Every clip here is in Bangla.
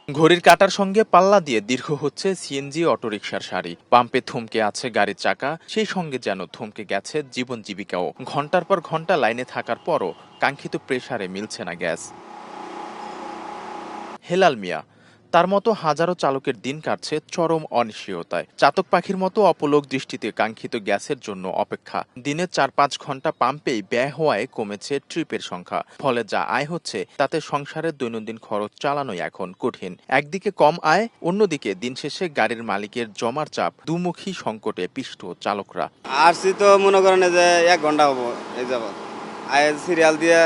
ঘড়ির কাঁটার সঙ্গে পাল্লা দিয়ে দীর্ঘ হচ্ছে সিএনজি অটোরিকশার সারি। পাম্পে থমকে আছে গাড়ির চাকা, সেই সঙ্গে যেন থমকে গেছে জীবন জীবিকাও। ঘন্টার পর ঘন্টা লাইনে থাকার পরও কাঙ্ক্ষিত প্রেসারে মিলছে না গ্যাস। হেলাল মিয়া, তার মতো হাজারো চালকের দিন কাটছে চরম অনিশ্চয়তায়। চাতক পাখির মতো অপলক দৃষ্টিতে কাঙ্ক্ষিত গ্যাসের জন্য অপেক্ষা। দিনে ৪-৫ ঘন্টা পাম্পেই ব্যয় হওয়ায় কমেছে ট্রিপের সংখ্যা। ফলে যা আয় হচ্ছে তাতে সংসারের দৈনন্দিন খরচ চালানোই এখন কঠিন। একদিকে কম আয়, অন্যদিকে দিন শেষে গাড়ির মালিকের জমার চাপ, দুমুখী সংকটে পিষ্ট চালকরা। আসছি তো মনে করেন যে ১ ঘন্টা হবো এই যাবৎ। সিরিয়াল দিয়ে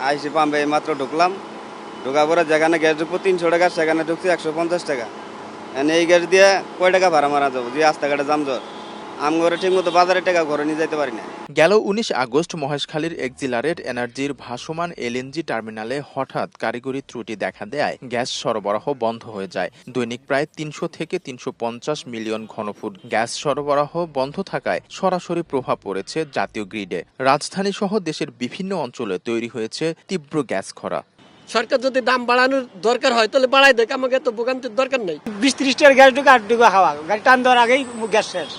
আইসি পাম্পে মাত্র ঢুকলাম। ঢোকার পরে যেখানে গ্যাস ঢুকবো ৩০০ টাকা, সেখানে ঢুকছি ১৫০ টাকা। এই গ্যাস দিয়ে কয় টাকা ভাড়া মারা যাবো যে রাস্তাঘাটে জামজট। আম ঘরে ঠিক মতো বাজারে টাকা ঘরে নিয়ে যেতে পারি না। গেল ১৯ আগস্ট মহেশখালীর এক্সিলারেট এনার্জির ভাসমান এলএনজি টার্মিনালে হঠাৎ কারিগরি ত্রুটি দেখা দেয় গ্যাস সরবরাহ বন্ধ হয়ে যায়। দৈনিক প্রায় ৩০০ থেকে ৩৫০ মিলিয়ন ঘনফুট গ্যাস সরবরাহ বন্ধ থাকায় সরাসরি প্রভাব পড়েছে জাতীয় গ্রিডে। রাজধানী সহ দেশের বিভিন্ন অঞ্চলে তৈরি হয়েছে তীব্র গ্যাস খরা। সরকার যদি দাম বাড়ানোর দরকার হয় তাহলে বাড়াই দেখ, আমাকে তো ভোগান্তির দরকার নেই। ২০-৩০ টাকার গ্যাস ঢুকে ৮ টাকা হাওয়া, গাড়ি টান দেওয়ার আগেই গ্যাস শেষ।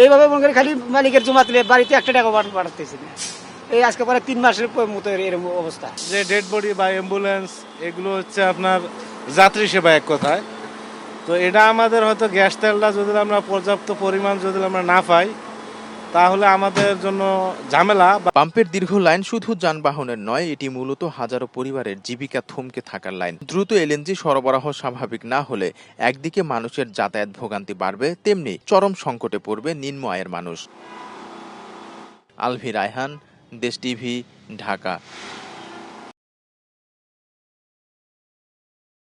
এইভাবে মনে করি খালি মালিকের জমা তুলে বাড়িতে ১ টাকা বাড়াতেছে না। এই আজকে পরে ৩ মাসের মতো এরকম অবস্থা। যে ডেড বডি বা অ্যাম্বুলেন্স এগুলো হচ্ছে আপনার যাত্রী সেবা এক কথায়। তো এটা আমাদের হয়তো গ্যাস তেলটা যদি আমরা পর্যাপ্ত পরিমাণ যদি আমরা না পাই তাহলে আমাদের জন্য ঝামেলা। পাম্পের দীর্ঘ লাইন শুধু যানবাহনের নয়, এটি মূলত হাজারো পরিবারের জীবিকা থমকে থাকার লাইন। দ্রুত এলএনজি সরবরাহ স্বাভাবিক না হলে একদিকে মানুষের যাতায়াত ভোগান্তি বাড়বে, তেমনি চরম সংকটে পড়বে নিম্ন আয়ের মানুষ। আলভি রায়হান, দেশ টিভি, ঢাকা।